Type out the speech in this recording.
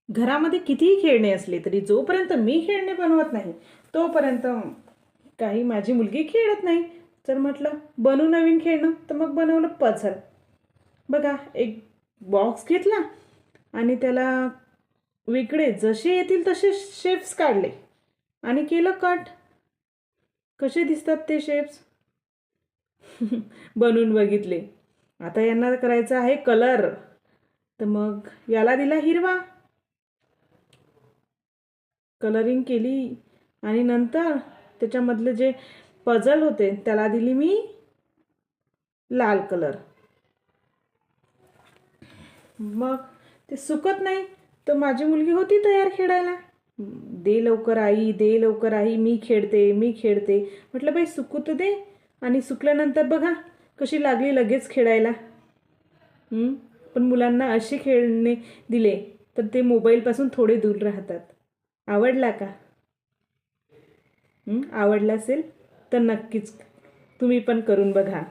घरामध्ये कितीही खेळणे असले तरी जोपर्यंत मी खेळणे बनवत नाही तोपर्यंत काही माझी मुलगी खेळत नाही. तर म्हटलं बनवू नवीन खेळणं, तर मग बनवलं पझल. बघा, एक बॉक्स घेतला आणि त्याला वेगळे जसे येतील तसे शेप्स काढले आणि केलं कट. कसे दिसतात ते शेप्स? बनवून बघितले. आता यांना करायचं आहे कलर, तर मग याला दिला हिरवा, कलरिंग केली आणि नंतर त्याच्यामधले जे पझल होते त्याला दिली मी लाल कलर. मग ते सुकत नाही, तर माझी मुलगी होती तयार खेळायला. दे लवकर आई, दे लवकर आई, मी खेळते मी खेळते. म्हटलं बाई सुकू तर दे. आणि सुकल्यानंतर बघा कशी लागली लगेच खेळायला. पण मुलांना असे खेळणे दिले तर ते मोबाईलपासून थोडे दूर राहतात. आवडला का? आवडला असेल तर नक्कीच तुम्ही पण करून बघा.